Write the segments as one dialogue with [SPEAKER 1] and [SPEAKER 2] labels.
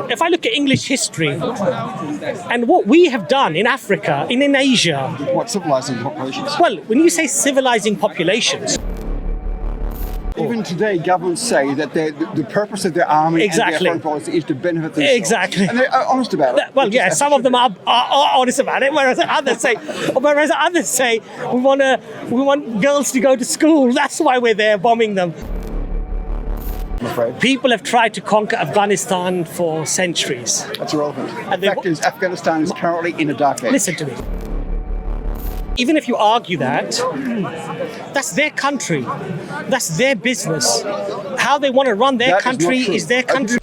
[SPEAKER 1] if I look at English history and what we have done in Africa, in Asia.
[SPEAKER 2] What, civilizing populations?
[SPEAKER 1] Well, when you say civilizing populations.
[SPEAKER 2] Even today, governments say that the purpose of their army and their foreign policy is to benefit themselves.
[SPEAKER 1] Exactly.
[SPEAKER 2] And they're honest about it.
[SPEAKER 1] Well, yeah, some of them are honest about it, whereas others say we want girls to go to school. That's why we're there bombing them.
[SPEAKER 2] I'm afraid.
[SPEAKER 1] People have tried to conquer Afghanistan for centuries.
[SPEAKER 2] That's irrelevant. The fact is, Afghanistan is currently in a dark age.
[SPEAKER 1] Listen to me. Even if you argue that, that's their country. That's their business. How they want to run their country is their country.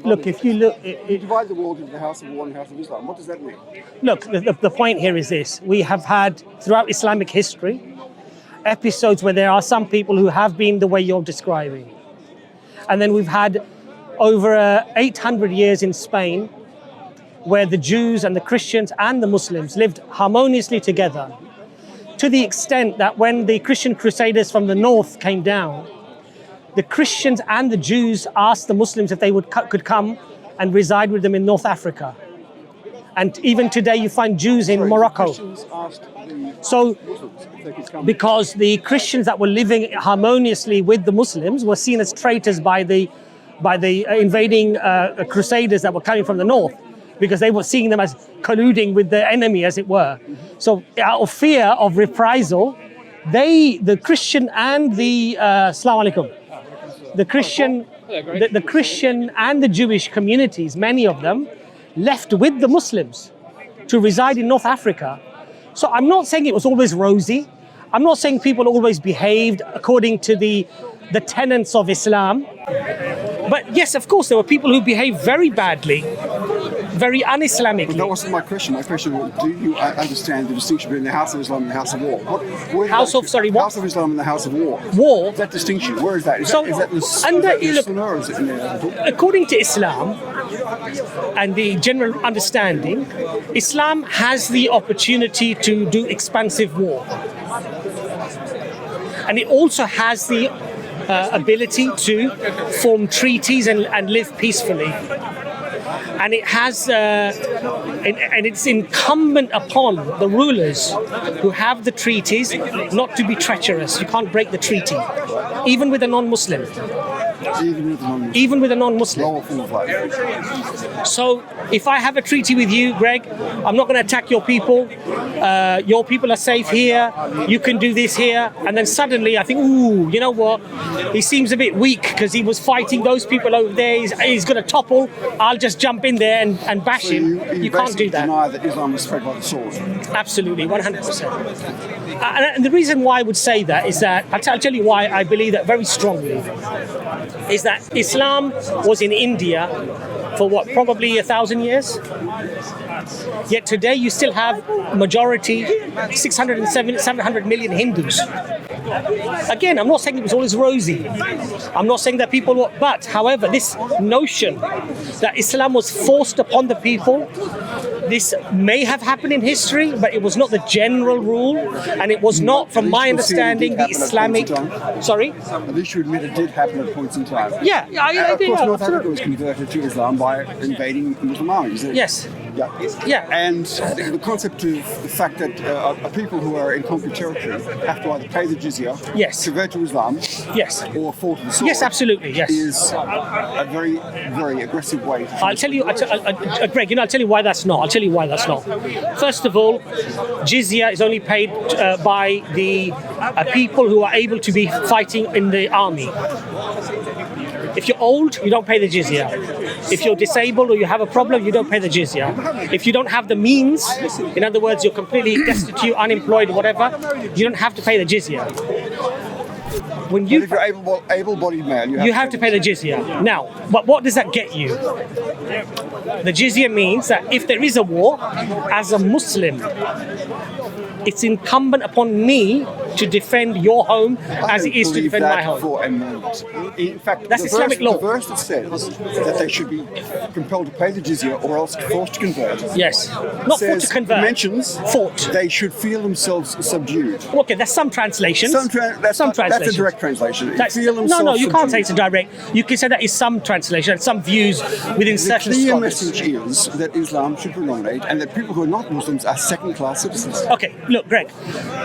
[SPEAKER 1] Look, if you look...
[SPEAKER 2] You divide the world into the House of War and the House of Islam. What does that mean?
[SPEAKER 1] Look, the point here is this. We have had, throughout Islamic history, episodes where there are some people who have been the way you're describing. And then we've had over 800 years in Spain where the Jews and the Christians and the Muslims lived harmoniously together, to the extent that when the Christian crusaders from the north came down, the Christians and the Jews asked the Muslims if they could come and reside with them in North Africa. And even today you find Jews in Morocco. So, because the Christians that were living harmoniously with the Muslims were seen as traitors by the invading crusaders that were coming from the north, because they were seeing them as colluding with the enemy, as it were. So out of fear of reprisal, the Christian and the Assalamu alaikum, the Christian and the Jewish communities, many of them, left with the Muslims to reside in North Africa. So I'm not saying it was always rosy. I'm not saying people always behaved according to the tenets of Islam. But yes, of course, there were people who behaved very badly, very un-Islamically.
[SPEAKER 2] But that wasn't my question. My question was, do you understand the distinction between the House of Islam and the House of War? What
[SPEAKER 1] House of, sorry, what?
[SPEAKER 2] House of Islam and the House of War.
[SPEAKER 1] War?
[SPEAKER 2] That distinction, where is that? Is that the Sunnah or is it in the...
[SPEAKER 1] According to Islam and the general understanding, Islam has the opportunity to do expansive war. And it also has the ability to form treaties and live peacefully. And it has, and it's incumbent upon the rulers who have the treaties not to be treacherous. You can't break the treaty, even with a non-Muslim. Even with a non-Muslim. So if I have a treaty with you, Greg, I'm not going to attack your people. Your people are safe here. You can do this here. And then suddenly I think, ooh, you know what? He seems a bit weak because he was fighting those people over there. He's going to topple. I'll just jump in there and bash him. You can't do that.
[SPEAKER 2] Deny that Islam was spread by the sword.
[SPEAKER 1] Absolutely, 100%. And the reason why I would say that is that, I'll tell you why I believe that very strongly, is that Islam was in India for what, probably 1,000 years? Yet today you still have majority, 700 million Hindus. Again, I'm not saying it was always rosy. I'm not saying that people were, but however, this notion that Islam was forced upon the people, this may have happened in history, but it was not the general rule, and it was not, from my understanding, the Islamic... Sorry?
[SPEAKER 2] At least you admit it did happen at points in time.
[SPEAKER 1] Yeah, I
[SPEAKER 2] of course, North Africa was converted to Islam by invading Muslim armies.
[SPEAKER 1] Yes.
[SPEAKER 2] Yeah. And the concept of the fact that people who are in conquered territory have to either pay the jizya, convert to Islam, or fall to the sword.
[SPEAKER 1] Yes, absolutely. Yes,
[SPEAKER 2] is a very, very aggressive way.
[SPEAKER 1] I'll tell you, Greg. I'll tell you why that's not. I'll tell you why that's not. First of all, jizya is only paid by the people who are able to be fighting in the army. If you're old, you don't pay the jizya. If you're disabled or you have a problem, you don't pay the jizya. If you don't have the means, in other words, you're completely destitute, unemployed, whatever, you don't have to pay the jizya. When you,
[SPEAKER 2] but if you're able-bodied man, you have to pay the
[SPEAKER 1] jizya. Now, but what does that get you? The jizya means that if there is a war, as a Muslim, it's incumbent upon me to defend your home as it is to defend my home.
[SPEAKER 2] For a moment. In fact,
[SPEAKER 1] that's Islamic law.
[SPEAKER 2] The verse that says that they should be compelled to pay the jizya or else forced to convert.
[SPEAKER 1] Yes, not forced to convert.
[SPEAKER 2] Mentions they should feel themselves subdued.
[SPEAKER 1] Okay, that's some translations.
[SPEAKER 2] That's a direct translation.
[SPEAKER 1] No, you can't say it's a direct. You can say that is some translation, some views within certain scholars.
[SPEAKER 2] The clear message is that Islam should predominate and that people who are not Muslims are second-class citizens.
[SPEAKER 1] Okay, look, Greg,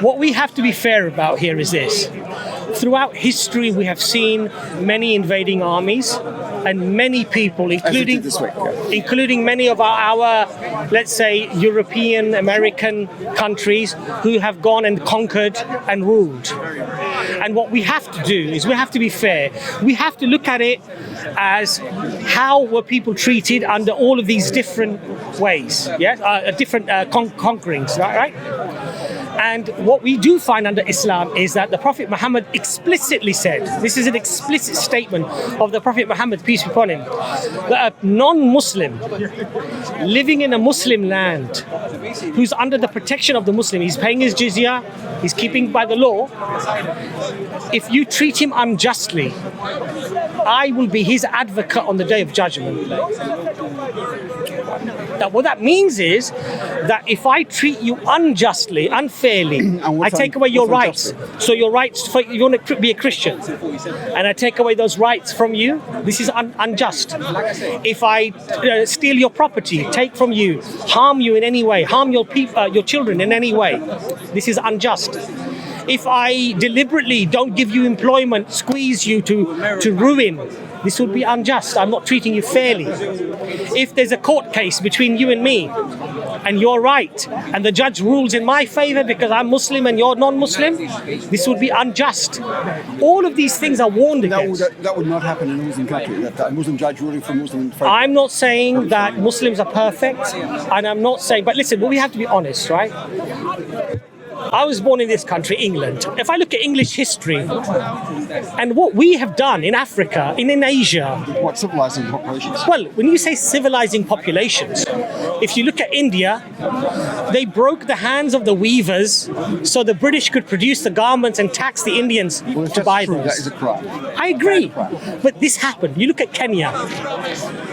[SPEAKER 1] what we have to be fair about here is this. Throughout history, we have seen many invading armies and many people, including many of our, let's say, European, American countries who have gone and conquered and ruled. And what we have to do is we have to be fair. We have to look at it as how were people treated under all of these different ways, different conquerings, right? And what we do find under Islam is that the Prophet Muhammad explicitly said, this is an explicit statement of the Prophet Muhammad, peace be upon him, that a non-Muslim living in a Muslim land who's under the protection of the Muslim, he's paying his jizya, he's keeping by the law, if you treat him unjustly, I will be his advocate on the Day of Judgment. Now, what that means is that if I treat you unjustly, unfairly, I take away your rights. So your rights, you want to be a Christian, and I take away those rights from you, this is unjust. If I steal your property, take from you, harm you in any way, harm your children in any way, this is unjust. If I deliberately don't give you employment, squeeze you to ruin, this would be unjust. I'm not treating you fairly. If there's a court case between you and me, and you're right, and the judge rules in my favor because I'm Muslim and you're non-Muslim, this would be unjust. All of these things are warned against.
[SPEAKER 2] That would not happen in a Muslim country, that a Muslim judge ruling for Muslim faith.
[SPEAKER 1] I'm not saying that Muslims are perfect, and I'm not saying, but listen, we have to be honest, right? I was born in this country, England. If I look at English history and what we have done in Africa, in Asia.
[SPEAKER 2] What, civilizing populations?
[SPEAKER 1] Well, when you say civilizing populations, if you look at India, they broke the hands of the weavers so the British could produce the garments and tax the Indians to buy those.
[SPEAKER 2] That is a crime.
[SPEAKER 1] I agree. But this happened. You look at Kenya.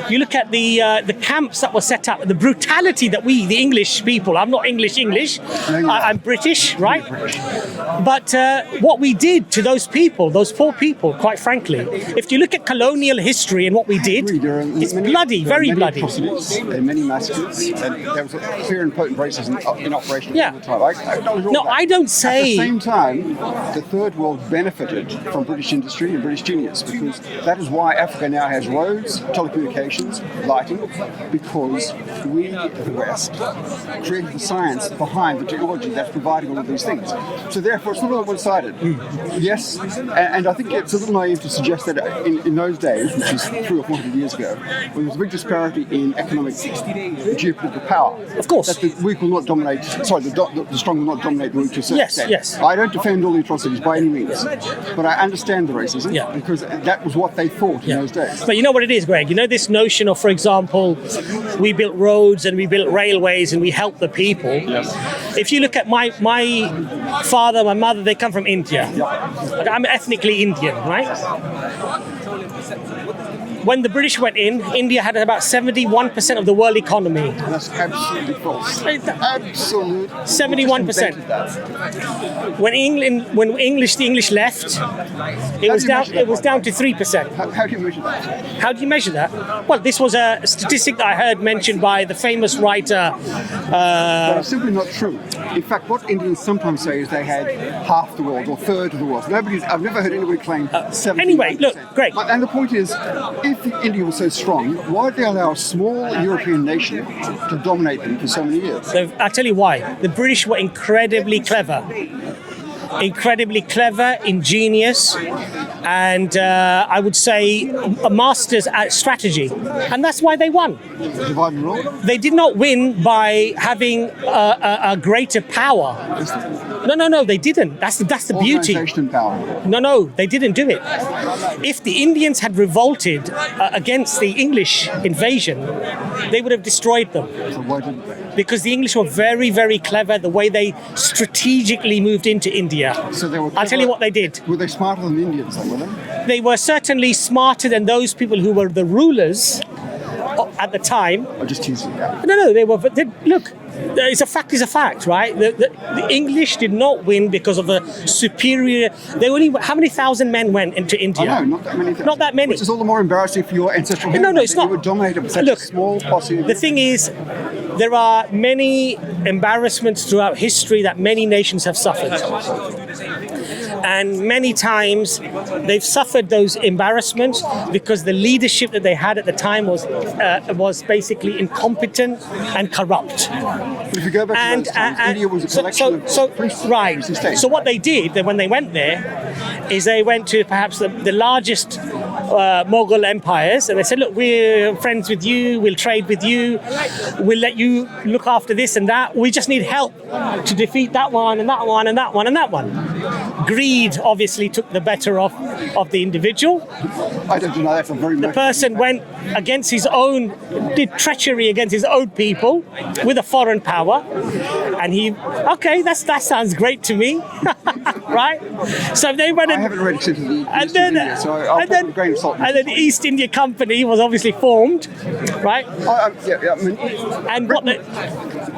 [SPEAKER 1] You look at the camps that were set up, the brutality that we, the English people, I'm not English, I'm British, right? But what we did to those people, those poor people, quite frankly, if you look at colonial history and what we did, it's bloody, very bloody.
[SPEAKER 2] There are many massacres, and there was a clear and potent racism in operation at the time.
[SPEAKER 1] No, I don't say...
[SPEAKER 2] At the same time, the Third World benefited from British industry and British genius, because that is why Africa now has roads, telecommunications, lighting, because we, the West, created the science behind the technology that's providing all of these things. So therefore, it's not all one-sided. Yes, and I think it's a little naive to suggest that in those days, which is 300 or 400 years ago, when there was a big disparity in economic geopolitical power,
[SPEAKER 1] of course,
[SPEAKER 2] that the weak will not dominate, the strong will not dominate the weak to a certain extent.
[SPEAKER 1] Yes.
[SPEAKER 2] I don't defend all the atrocities by any means, but I understand the racism, because that was what they thought in those days.
[SPEAKER 1] But you know what it is, Greg? You know this notion of, for example, we built roads and we built railways and we helped the people. If you look at my father, my mother, they come from India. I'm ethnically Indian, right? When the British went in, India had about 71% of the world economy.
[SPEAKER 2] That's absolutely false. Absolute.
[SPEAKER 1] 71%. When the English left, it was down to 3%.
[SPEAKER 2] How do you measure that?
[SPEAKER 1] How do you measure that? Well, this was a statistic that I heard mentioned by the famous writer.
[SPEAKER 2] But it's simply not true. In fact, what Indians sometimes say is they had half the world or third of the world. I've never heard anybody claim 70%.
[SPEAKER 1] Anyway, look, Greg.
[SPEAKER 2] And the point is, if India was so strong, why did they allow a small European nation to dominate them for so many years?
[SPEAKER 1] So I'll tell you why. The British were incredibly clever, ingenious, and I would say a masters at strategy, and that's why they won.
[SPEAKER 2] Divide and rule?
[SPEAKER 1] They did not win by having a greater power. No, they didn't. That's the beauty.
[SPEAKER 2] Organization and power.
[SPEAKER 1] No, they didn't do it. If the Indians had revolted against the English invasion, they would have destroyed them.
[SPEAKER 2] So why didn't they?
[SPEAKER 1] Because the English were very, very clever the way they strategically moved into India.
[SPEAKER 2] So they were
[SPEAKER 1] I'll tell you what they did.
[SPEAKER 2] Were they smarter than the Indians, then, were they?
[SPEAKER 1] They were certainly smarter than those people who were the rulers at the time.
[SPEAKER 2] I'm just teasing you.
[SPEAKER 1] No, they were. Look, it's a fact. Is a fact, right? The English did not win because of a superior. They only. How many thousand men went into India?
[SPEAKER 2] Oh, no, not that many.
[SPEAKER 1] Not that many.
[SPEAKER 2] Which is all the more embarrassing for your ancestral.
[SPEAKER 1] No, it's not.
[SPEAKER 2] You were dominated by such
[SPEAKER 1] Look,
[SPEAKER 2] a small posse.
[SPEAKER 1] The thing is, there are many embarrassments throughout history that many nations have suffered. And many times they've suffered those embarrassments because the leadership that they had at the time was basically incompetent and corrupt.
[SPEAKER 2] But if you go back to those times, India was a collection of
[SPEAKER 1] right.
[SPEAKER 2] states.
[SPEAKER 1] So what they did when they went there is they went to perhaps the largest Mughal empires, and they said, look, we're friends with you, we'll trade with you, we'll let you look after this and that. We just need help to defeat that one and that one and that one and that one. Greed obviously took the better of the individual.
[SPEAKER 2] I don't deny that for very much.
[SPEAKER 1] The person went against his own, did treachery against his own people with a foreign power, and that sounds great to me, right? So they went
[SPEAKER 2] I haven't read extensively the East India, so I'll put a grain of salt.
[SPEAKER 1] And then the East India Company was obviously formed, right? And what they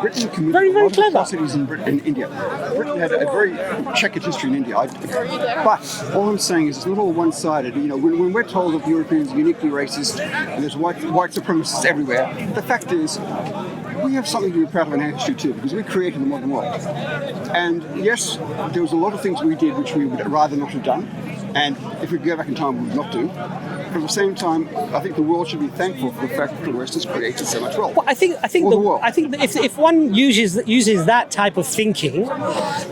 [SPEAKER 2] Britain committed
[SPEAKER 1] very, very
[SPEAKER 2] a lot of
[SPEAKER 1] clever.
[SPEAKER 2] atrocities in India. Britain had a very checkered history in India. But all I'm saying is it's not all one-sided. You know, when we're told that Europeans are uniquely racist and there's white supremacists everywhere, the fact is we have something to be proud of in our history too, because we created the modern world. And yes, there was a lot of things we did which we would rather not have done. And if we go back in time, we would not do. But at the same time, I think the world should be thankful for the fact that the West has created so much wealth.
[SPEAKER 1] Well, I think that if one uses that type of thinking,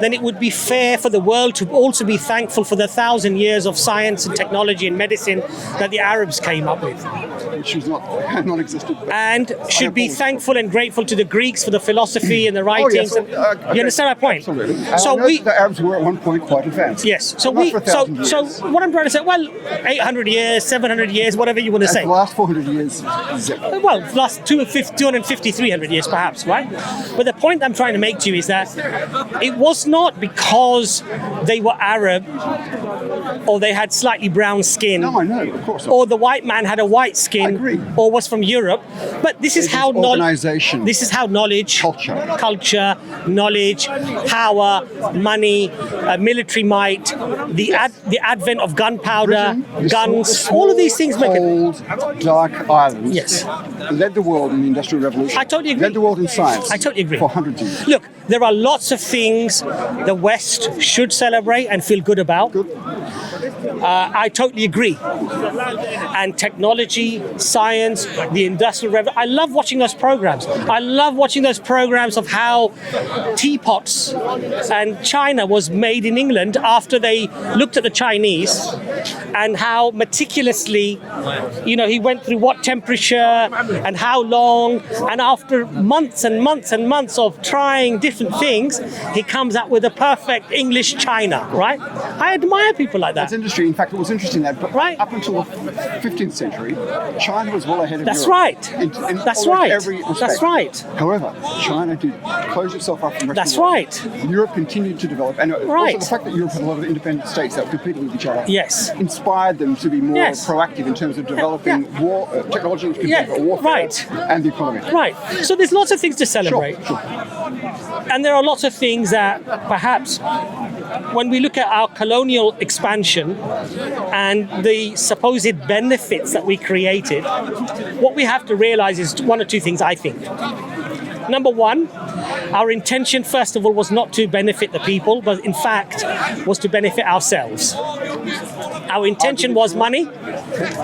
[SPEAKER 1] then it would be fair for the world to also be thankful for the 1,000 years of science and technology and medicine that the Arabs came up with,
[SPEAKER 2] which was non-existent.
[SPEAKER 1] And should be thankful and grateful to the Greeks for the philosophy and the writings.
[SPEAKER 2] Oh, yes.
[SPEAKER 1] You understand my point?
[SPEAKER 2] Absolutely.
[SPEAKER 1] So
[SPEAKER 2] the Arabs were at one point quite advanced.
[SPEAKER 1] Yes. So
[SPEAKER 2] So
[SPEAKER 1] what I'm trying to say, well, 800 years, 700 years, whatever you want to say.
[SPEAKER 2] The last 400 years, zip.
[SPEAKER 1] Well, the last 250, 300 years perhaps, right? But the point I'm trying to make to you is that it was not because they were Arab or they had slightly brown skin.
[SPEAKER 2] No, I know, of course not.
[SPEAKER 1] Or the white man had a white skin.
[SPEAKER 2] I agree.
[SPEAKER 1] Or was from Europe. But this is how
[SPEAKER 2] organization.
[SPEAKER 1] This is how knowledge,
[SPEAKER 2] culture,
[SPEAKER 1] knowledge, power, money, military might, the advent of gunpowder, guns, all of these things make it.
[SPEAKER 2] Cold, dark islands.
[SPEAKER 1] Yes.
[SPEAKER 2] Led the world in the Industrial Revolution.
[SPEAKER 1] I totally agree.
[SPEAKER 2] Led the world in science.
[SPEAKER 1] I totally agree.
[SPEAKER 2] For hundreds of years.
[SPEAKER 1] Look, there are lots of things the West should celebrate and feel good about. I totally agree. And technology, science, the Industrial Revolution. I love watching those programs. I love watching those programs of how teapots and China was made in England after they looked at the Chinese and how meticulously, he went through what temperature and how long. And after months and months and months of trying different things, he comes up with a perfect English China, right? I admire people like that.
[SPEAKER 2] That's industry. In fact, it was interesting that up until the 15th century, China was well ahead of
[SPEAKER 1] That's
[SPEAKER 2] Europe.
[SPEAKER 1] Right.
[SPEAKER 2] In
[SPEAKER 1] That's right.
[SPEAKER 2] Every respect.
[SPEAKER 1] That's right.
[SPEAKER 2] However, China did close itself up from the rest
[SPEAKER 1] That's
[SPEAKER 2] of the world.
[SPEAKER 1] right.
[SPEAKER 2] Europe continued to develop. And
[SPEAKER 1] Right.
[SPEAKER 2] also the fact that Europe had a lot of independent states that were competing with each other
[SPEAKER 1] Yes.
[SPEAKER 2] inspired them to be more
[SPEAKER 1] Yes.
[SPEAKER 2] proactive in terms of developing war technology which could be for warfare
[SPEAKER 1] Right.
[SPEAKER 2] and the economy.
[SPEAKER 1] Right. So there's lots of things to celebrate.
[SPEAKER 2] Sure.
[SPEAKER 1] And there are lots of things that perhaps when we look at our colonial expansion and the supposed benefits that we created, what we have to realize is one or two things, I think. Number one, our intention, first of all, was not to benefit the people, but in fact was to benefit ourselves. Our intention was money,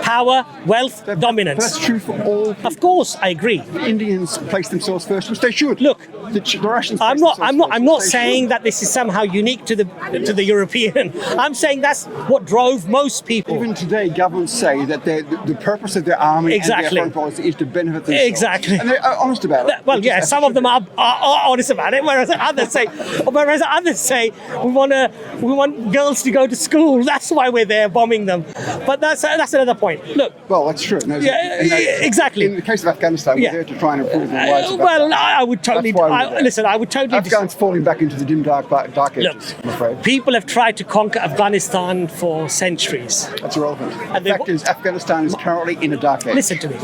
[SPEAKER 1] power, wealth, dominance.
[SPEAKER 2] That's true for all.
[SPEAKER 1] Of course, I agree.
[SPEAKER 2] Indians place themselves first, which they should.
[SPEAKER 1] Look,
[SPEAKER 2] The Russians.
[SPEAKER 1] I'm not saying that this is somehow unique to the European. I'm saying that's what drove most people.
[SPEAKER 2] Even today, governments say that the purpose of their army and their foreign policy is to benefit themselves.
[SPEAKER 1] Exactly.
[SPEAKER 2] And they're honest about it.
[SPEAKER 1] Well, yeah, some of them are honest about it, whereas others say we want girls to go to school. That's why we're there bombing them. But that's another point. Look.
[SPEAKER 2] Well, that's true. No,
[SPEAKER 1] exactly.
[SPEAKER 2] In the case of Afghanistan, we're there to try and improve the lives of
[SPEAKER 1] well, I would totally. I would totally.
[SPEAKER 2] Afghans falling back into the dim dark ages.
[SPEAKER 1] Look,
[SPEAKER 2] I'm afraid.
[SPEAKER 1] People have tried to conquer Afghanistan for centuries.
[SPEAKER 2] That's irrelevant. The fact is, Afghanistan is currently in a dark age.
[SPEAKER 1] Listen to me.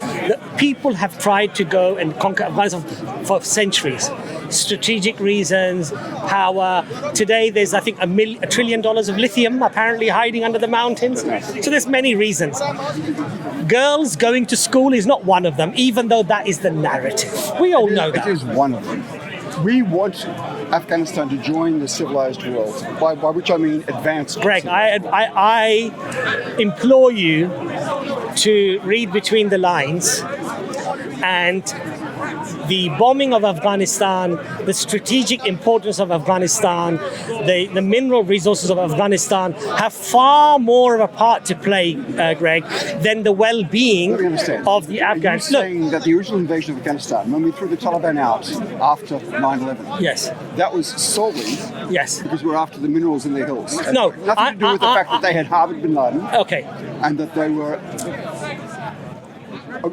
[SPEAKER 1] People have tried to go and conquer Afghanistan for centuries. Strategic reasons, power. Today, there's, I think, $1 trillion of lithium apparently hiding under the mountains. So there's many reasons. Girls going to school is not one of them, even though that is the narrative. We all know that.
[SPEAKER 2] It is one of them. We want Afghanistan to join the civilized world, by which I mean advanced.
[SPEAKER 1] Greg, I implore you to read between the lines, and the bombing of Afghanistan, the strategic importance of Afghanistan, the mineral resources of Afghanistan have far more of a part to play, Greg, than the well-being of the Afghans.
[SPEAKER 2] You're saying that the original invasion of Afghanistan, when we threw the Taliban out after 9/11,
[SPEAKER 1] yes,
[SPEAKER 2] that was solely because we were after the minerals in the hills.
[SPEAKER 1] No,
[SPEAKER 2] nothing to do with the fact that they had harbored bin Laden.
[SPEAKER 1] Okay,
[SPEAKER 2] and that they were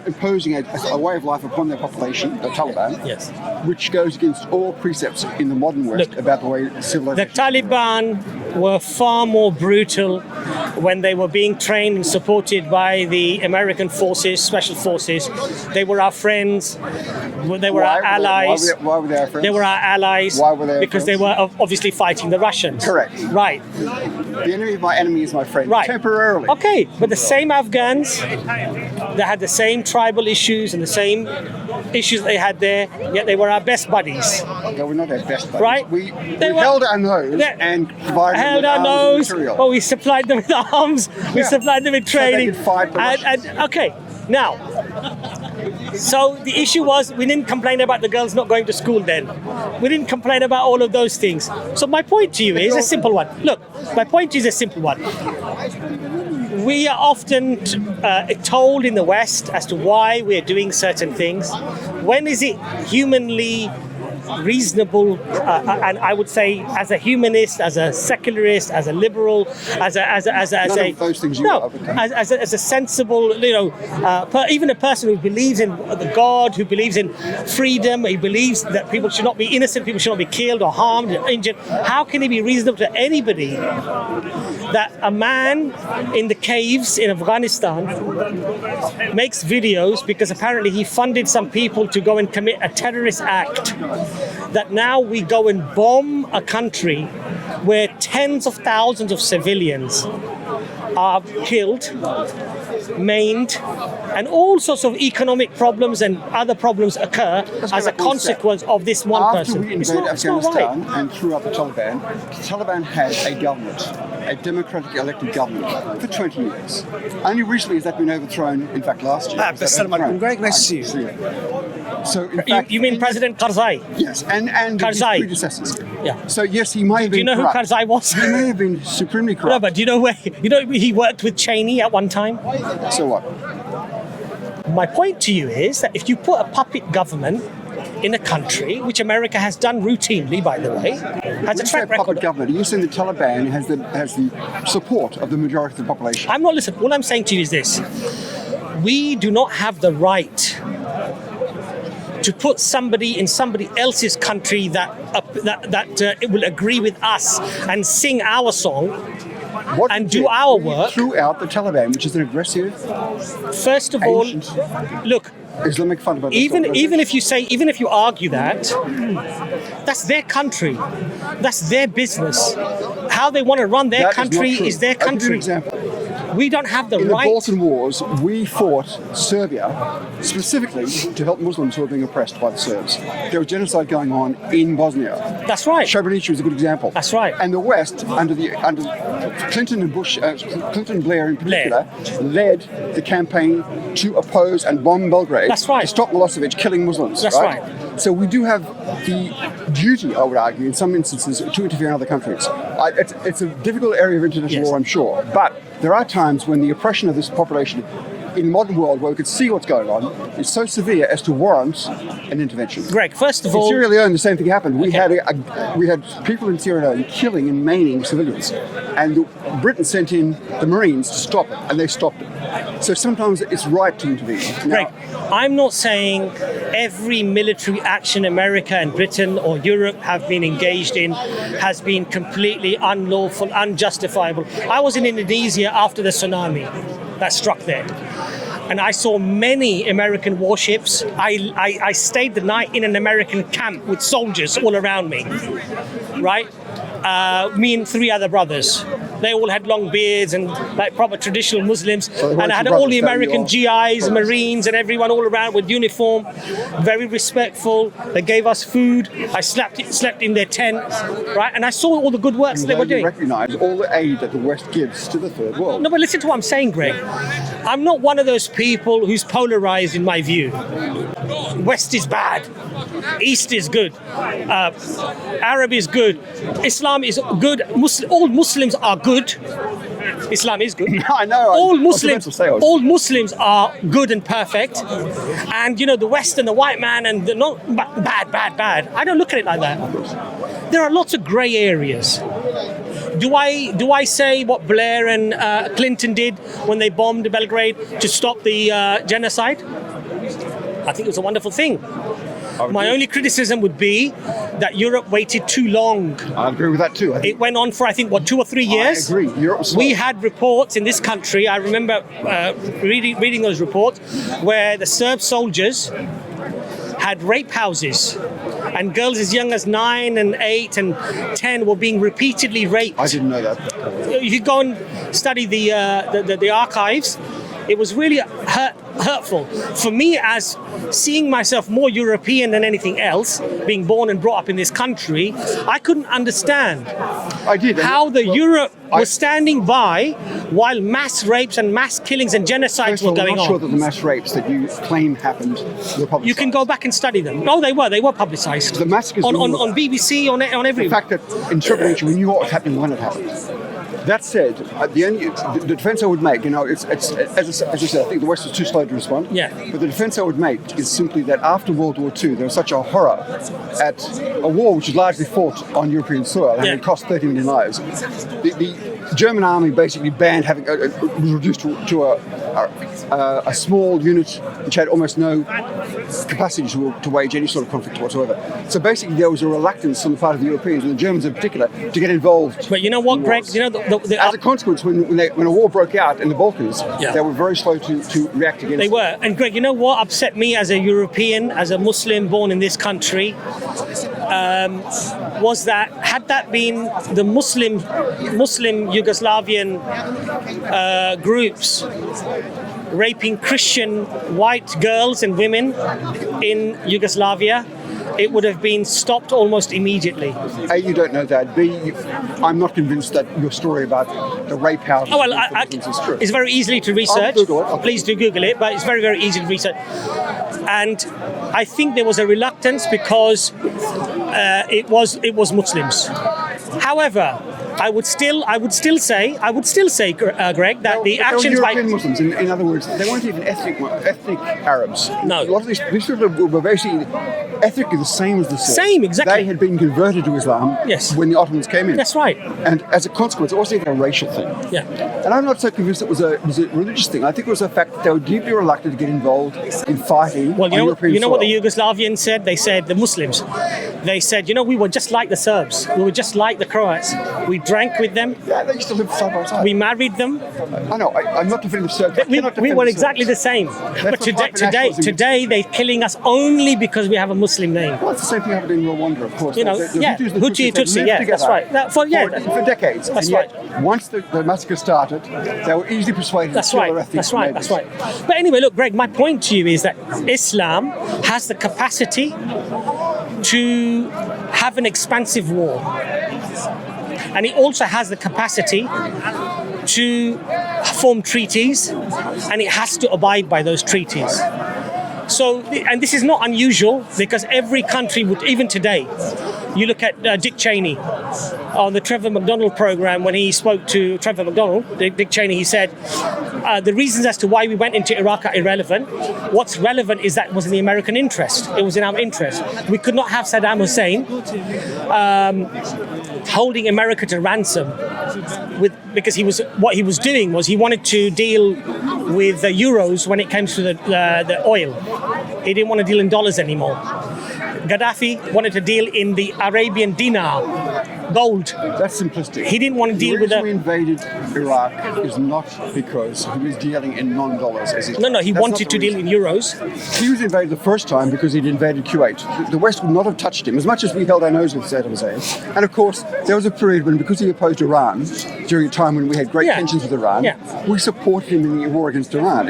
[SPEAKER 2] imposing a way of life upon their population, the Taliban, which goes against all precepts in the modern West about the way civilization.
[SPEAKER 1] The Taliban were far more brutal when they were being trained and supported by the American forces, special forces. They were our friends. They were our allies.
[SPEAKER 2] Why were they our friends?
[SPEAKER 1] They were our allies.
[SPEAKER 2] Why were they our
[SPEAKER 1] because
[SPEAKER 2] friends?
[SPEAKER 1] They were obviously fighting the Russians.
[SPEAKER 2] Correct.
[SPEAKER 1] Right.
[SPEAKER 2] The enemy of my enemy is my friend.
[SPEAKER 1] Right.
[SPEAKER 2] Temporarily.
[SPEAKER 1] Okay, but the same Afghans, they had the same tribal issues and the same issues they had there, yet they were our best buddies.
[SPEAKER 2] They were not our best buddies.
[SPEAKER 1] Right?
[SPEAKER 2] We held our nose and provided them with arms and material.
[SPEAKER 1] Oh, we supplied them with arms. We supplied them with training.
[SPEAKER 2] So they could fight the Russians.
[SPEAKER 1] Okay, now, so the issue was we didn't complain about the girls not going to school then. We didn't complain about all of those things. So my point to you is a simple one. Look, my point is a simple one. We are often told in the West as to why we're doing certain things. When is it humanly reasonable, and I would say as a humanist, as a secularist, as a liberal, as a sensible, even a person who believes in the God, who believes in freedom, he believes that people should not be innocent, people should not be killed or harmed or injured. How can it be reasonable to anybody that a man in the caves in Afghanistan makes videos because apparently he funded some people to go and commit a terrorist act, that now we go and bomb a country where tens of thousands of civilians are killed, maimed, and all sorts of economic problems and other problems occur as a consequence of this one person.
[SPEAKER 2] After we invaded Afghanistan and threw out the Taliban had a government, a democratically elected government, for 20 years. Only recently has that been overthrown, in fact last year.
[SPEAKER 3] Assalamu alaikum, Greg, nice to see you.
[SPEAKER 2] So, in fact,
[SPEAKER 1] you mean President Karzai?
[SPEAKER 2] Yes, and his predecessors.
[SPEAKER 1] Yeah.
[SPEAKER 2] So yes, he may have been.
[SPEAKER 1] Do you know
[SPEAKER 2] corrupt.
[SPEAKER 1] who Karzai was?
[SPEAKER 2] He may have been supremely corrupt.
[SPEAKER 1] No, but do you know where? You know he worked with Cheney at one time.
[SPEAKER 2] So what?
[SPEAKER 1] My point to you is that if you put a puppet government in a country, which America has done routinely, by the way, has a track record.
[SPEAKER 2] Puppet government. Are you saying the Taliban has the support of the majority of the population?
[SPEAKER 1] I'm not listening. All I'm saying to you is this: we do not have the right to put somebody in somebody else's country that it will agree with us and sing our song and do our work.
[SPEAKER 2] Threw out the Taliban, which is an aggressive.
[SPEAKER 1] First of all, look.
[SPEAKER 2] Islamic fundamentalist.
[SPEAKER 1] Even if you argue that, that's their country, that's their business. How they want to run their country is their country.
[SPEAKER 2] I'll give you an example.
[SPEAKER 1] We don't have the right.
[SPEAKER 2] In the Balkan Wars, we fought Serbia specifically to help Muslims who were being oppressed by the Serbs. There was genocide going on in Bosnia.
[SPEAKER 1] That's right.
[SPEAKER 2] Srebrenica is a good example.
[SPEAKER 1] That's right.
[SPEAKER 2] And the West, under Clinton and Bush, Clinton and Blair in particular, led the campaign to oppose and bomb Belgrade.
[SPEAKER 1] That's right.
[SPEAKER 2] To stop Milosevic killing Muslims.
[SPEAKER 1] That's right.
[SPEAKER 2] So we do have the duty, I would argue, in some instances, to interfere in other countries. It's a difficult area of international law, I'm sure, but there are times when the oppression of this population in the modern world, where we could see what's going on, is so severe as to warrant an intervention.
[SPEAKER 1] Greg, first of all,
[SPEAKER 2] in Sierra Leone, the same thing happened. We had people in Sierra Leone killing and maiming civilians, and Britain sent in the Marines to stop it, and they stopped it. So sometimes it's right to intervene.
[SPEAKER 1] Greg, I'm not saying every military action America and Britain or Europe have been engaged in has been completely unlawful, unjustifiable. I was in Indonesia after the tsunami that struck there, and I saw many American warships. I stayed the night in an American camp with soldiers all around me, right? Me and 3 other brothers. They all had long beards and like proper traditional Muslims. And I had all the American GIs, Marines, and everyone all around with uniform, very respectful. They gave us food. I slept in their tent, right? And I saw all the good works that they were doing.
[SPEAKER 2] Recognize all the aid that the West gives to the third world.
[SPEAKER 1] No, but listen to what I'm saying, Greg. I'm not one of those people who's polarized in my view. West is bad. East is good. Arab is good. Islam is good. All Muslims are good. Islam is good.
[SPEAKER 2] I know.
[SPEAKER 1] All Muslims are good and perfect. And you know, the West and the white man and the not bad. I don't look at it like that. There are lots of grey areas. Do I say what Blair and Clinton did when they bombed Belgrade to stop the genocide? I think it was a wonderful thing. My only criticism would be that Europe waited too long.
[SPEAKER 2] I agree with that too.
[SPEAKER 1] It went on for, I think, 2 or 3 years?
[SPEAKER 2] I agree. Europe was slow.
[SPEAKER 1] We had reports in this country, I remember reading those reports, where the Serb soldiers had rape houses, and girls as young as 9 and 8 and 10 were being repeatedly raped.
[SPEAKER 2] I didn't know that.
[SPEAKER 1] If you go and study the archives, it was really hurtful. For me, as seeing myself more European than anything else, being born and brought up in this country, I couldn't understand how Europe was standing by while mass rapes and mass killings and genocides were going on.
[SPEAKER 2] I'm not sure that the mass rapes that you claim happened were publicized.
[SPEAKER 1] You can go back and study them. No, they were publicized.
[SPEAKER 2] The massacres
[SPEAKER 1] on BBC, on everywhere.
[SPEAKER 2] The fact that in Srebrenica we knew what was happening when it happened. That said, the defence I would make, it's as I said, I think the West was too slow to respond.
[SPEAKER 1] Yeah.
[SPEAKER 2] But the defence I would make is simply that after World War II, there was such a horror at a war which was largely fought on European soil and it cost 30 million lives. The German army basically banned was reduced to a small unit which had almost no capacity to wage any sort of conflict whatsoever. So basically, there was a reluctance on the part of the Europeans and the Germans in particular to get involved.
[SPEAKER 1] But you know what, Greg? You know,
[SPEAKER 2] as a consequence, when a war broke out in the Balkans, they were very slow to react against it.
[SPEAKER 1] They were. And Greg, you know what upset me as a European, as a Muslim born in this country, was that had that been the Muslim Yugoslavian groups raping Christian white girls and women in Yugoslavia, it would have been stopped almost immediately.
[SPEAKER 2] A, you don't know that. B, I'm not convinced that your story about the rape house is true.
[SPEAKER 1] It's very easily to research.
[SPEAKER 2] I'll Google it.
[SPEAKER 1] Please do Google it, but it's very, very easy to research. And I think there was a reluctance because it was Muslims. However, I would still say, Greg, that the actions by
[SPEAKER 2] European Muslims, in other words, they weren't even ethnic Arabs.
[SPEAKER 1] No.
[SPEAKER 2] A lot of these people were basically ethnically the same as the Serbs.
[SPEAKER 1] Same, exactly.
[SPEAKER 2] They had been converted to Islam when the Ottomans came in.
[SPEAKER 1] That's right.
[SPEAKER 2] And as a consequence, it wasn't even a racial thing.
[SPEAKER 1] Yeah.
[SPEAKER 2] And I'm not so convinced it was a religious thing. I think it was the fact that they were deeply reluctant to get involved in fighting on European soil.
[SPEAKER 1] What the Yugoslavians said? They said, the Muslims, they said, we were just like the Serbs. We were just like the Croats. We drank with them.
[SPEAKER 2] Yeah, they used to live side by side.
[SPEAKER 1] We married them.
[SPEAKER 2] I know. I'm not defending the Serbs.
[SPEAKER 1] We were exactly the same. But today they're killing us only because we have a Muslim name.
[SPEAKER 2] Well, it's the same thing happened in Rwanda, of course.
[SPEAKER 1] Hutu, Tutsi, that's right.
[SPEAKER 2] For decades.
[SPEAKER 1] That's
[SPEAKER 2] and
[SPEAKER 1] right.
[SPEAKER 2] Yet, once the massacre started, they were easily persuaded to kill their ethnic neighbors.
[SPEAKER 1] That's right. But anyway, look, Greg, my point to you is that Islam has the capacity to have an expansive war. And it also has the capacity to form treaties, and it has to abide by those treaties. So, and this is not unusual because every country would, even today, you look at Dick Cheney on the Trevor McDonald program when he spoke to Trevor McDonald, Dick Cheney, he said, the reasons as to why we went into Iraq are irrelevant. What's relevant is that it was in the American interest. It was in our interest. We could not have Saddam Hussein holding America to ransom because what he was doing was he wanted to deal with the euros when it came to the oil. He didn't want to deal in dollars anymore. Gaddafi wanted to deal in the Arabian dinar, gold.
[SPEAKER 2] That's simplistic.
[SPEAKER 1] He didn't want to deal with
[SPEAKER 2] the reason we invaded Iraq is not because he was dealing in non-dollars.
[SPEAKER 1] No, he wanted to deal in euros.
[SPEAKER 2] He was invaded the first time because he'd invaded Kuwait. The West would not have touched him, as much as we held our nose with Saddam Hussein. And of course, there was a period when, because he opposed Iran, during a time when we had great tensions with Iran, we supported him in the war against Iran.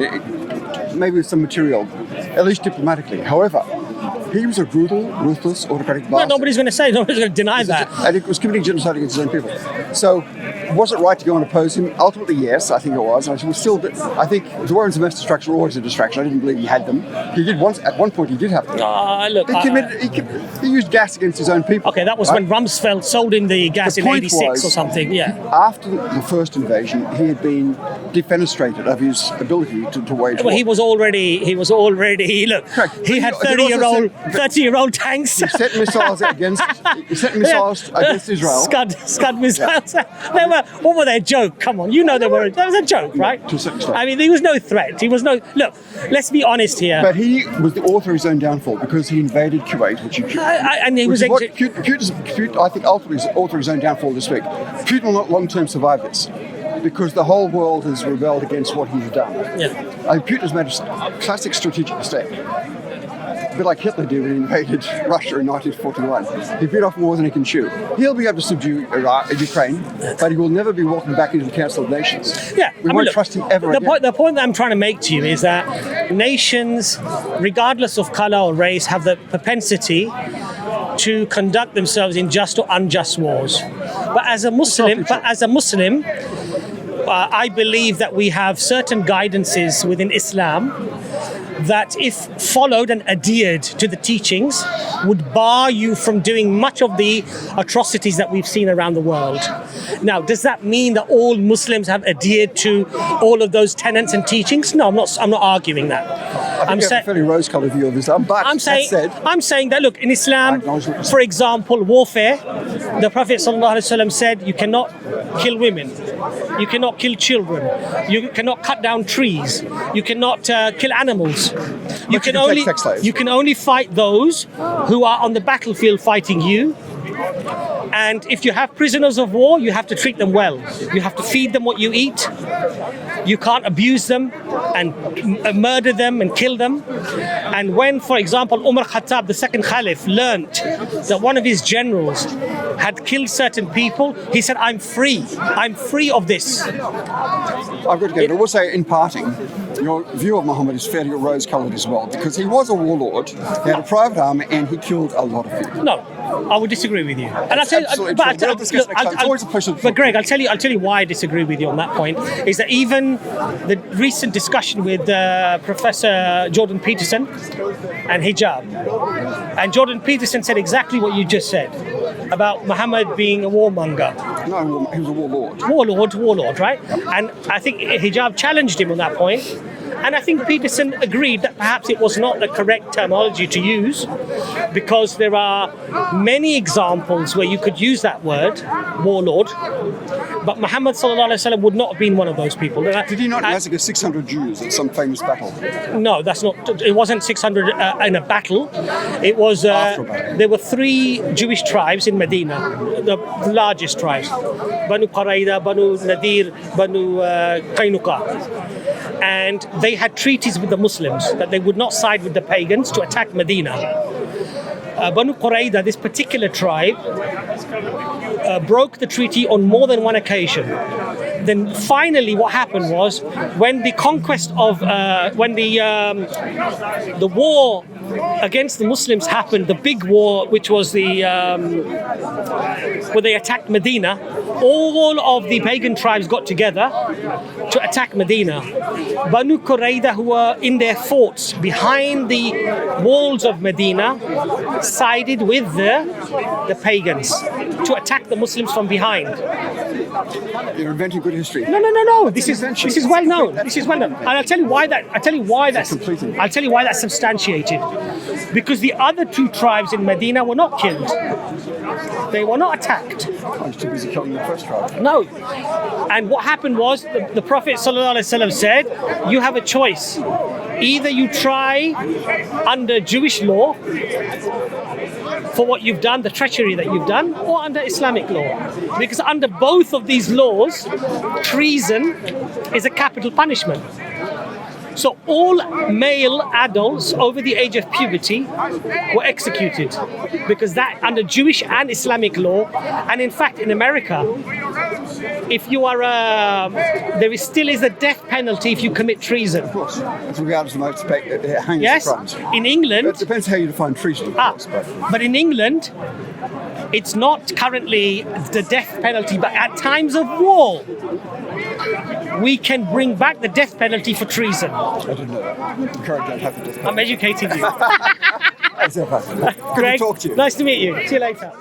[SPEAKER 2] Maybe with some material, at least diplomatically. However, he was a brutal, ruthless, autocratic bastard.
[SPEAKER 1] No, nobody's going to deny that.
[SPEAKER 2] And it was committing genocide against his own people. So, was it right to go and oppose him? Ultimately, yes, I think it was. I think the weapons of mass destruction were always a distraction. I didn't believe he had them. He did once. At one point, he did have them.
[SPEAKER 1] Look,
[SPEAKER 2] he used gas against his own people.
[SPEAKER 1] Okay, that was when Rumsfeld sold him the gas in '86 or something. Yeah.
[SPEAKER 2] After the first invasion, he had been defenestrated of his ability to wage war.
[SPEAKER 1] He was already. Look,
[SPEAKER 2] correct.
[SPEAKER 1] He had 30-year-old tanks.
[SPEAKER 2] He set missiles against Israel.
[SPEAKER 1] Scud missiles. What were they? A joke? Come on, you know they were. That was a joke, right?
[SPEAKER 2] To a certain extent.
[SPEAKER 1] I mean, there was no threat. Look, let's be honest here.
[SPEAKER 2] But he was the author of his own downfall because he invaded Kuwait, which he
[SPEAKER 1] and he was.
[SPEAKER 2] Putin, I think, ultimately is the author of his own downfall this week. Putin will not long-term survive this, because the whole world has rebelled against what he's done.
[SPEAKER 1] Yeah.
[SPEAKER 2] Putin's made a classic strategic mistake. A bit like Hitler did when he invaded Russia in 1941. He bit off more than he can chew. He'll be able to subdue Ukraine, but he will never be welcomed back into the Council of Nations.
[SPEAKER 1] Yeah,
[SPEAKER 2] we won't trust him ever again.
[SPEAKER 1] The point that I'm trying to make to you is that nations, regardless of color or race, have the propensity to conduct themselves in just or unjust wars. But as a Muslim, I believe that we have certain guidances within Islam that, if followed and adhered to the teachings, would bar you from doing much of the atrocities that we've seen around the world. Now, does that mean that all Muslims have adhered to all of those tenets and teachings? No, I'm not arguing that.
[SPEAKER 2] I have a fairly rose-colored view of Islam, but
[SPEAKER 1] I'm saying that, look, in Islam, for example, warfare, the Prophet ﷺ said you cannot kill women, you cannot kill children, you cannot cut down trees, you cannot kill animals. You can only fight those who are on the battlefield fighting you. And if you have prisoners of war, you have to treat them well. You have to feed them what you eat. You can't abuse them and murder them and kill them. And when, for example, Umar Khattab, the second Caliph, learnt that one of his generals had killed certain people, he said, I'm free of this.
[SPEAKER 2] I've got to go, but I will say, in parting, your view of Muhammad is fairly rose-coloured as well, because he was a warlord, he had a private army, and he killed a lot of people.
[SPEAKER 1] No, I would disagree with you. And I'll tell you, but Greg, I'll tell you why I disagree with you on that point. Is that even the recent discussion with Professor Jordan Peterson and hijab, and Jordan Peterson said exactly what you just said about Muhammad being a warmonger.
[SPEAKER 2] No, he was a warlord.
[SPEAKER 1] Warlord, right? And I think hijab challenged him on that point. And I think Peterson agreed that perhaps it was not the correct terminology to use, because there are many examples where you could use that word, warlord, but Muhammad ﷺ would not have been one of those people.
[SPEAKER 2] Did he not massacre 600 Jews at some famous battle?
[SPEAKER 1] No, it wasn't 600 in a battle. It was, there were 3 Jewish tribes in Medina, the largest tribes, Banu Qurayza, Banu Nadir, Banu Qaynuqa. And they had treaties with the Muslims that they would not side with the pagans to attack Medina. Banu Qurayza, this particular tribe, broke the treaty on more than one occasion. Then finally what happened was, when the conquest of, when the war against the Muslims happened, the big war, which was the where they attacked Medina, all of the pagan tribes got together to attack Medina. Banu Qurayza, who were in their forts behind the walls of Medina, sided with the pagans to attack the Muslims from behind.
[SPEAKER 2] You're inventing good history.
[SPEAKER 1] No. This is well known. This is well known, and I'll tell you why that's substantiated. Because the other two tribes in Medina were not killed. They were not attacked.
[SPEAKER 2] I was too busy killing the first tribe.
[SPEAKER 1] No. And what happened was the Prophet ﷺ said, you have a choice. Either you try under Jewish law for what you've done, the treachery that you've done, or under Islamic law. Because under both of these laws, treason is a capital punishment. So all male adults over the age of puberty were executed because that under Jewish and Islamic law, and in fact in America, if you are there still is a death penalty if you commit treason.
[SPEAKER 2] Of course, it's regardless of the most heinous
[SPEAKER 1] Yes,
[SPEAKER 2] crimes.
[SPEAKER 1] in England.
[SPEAKER 2] It depends how you define treason, of course.
[SPEAKER 1] But in England, it's not currently the death penalty, but at times of war, we can bring back the death penalty for treason.
[SPEAKER 2] I didn't know that. Encourage don't have the death penalty.
[SPEAKER 1] I'm educating you.
[SPEAKER 2] Good
[SPEAKER 1] Greg,
[SPEAKER 2] to talk to you.
[SPEAKER 1] Nice to meet you. See you later.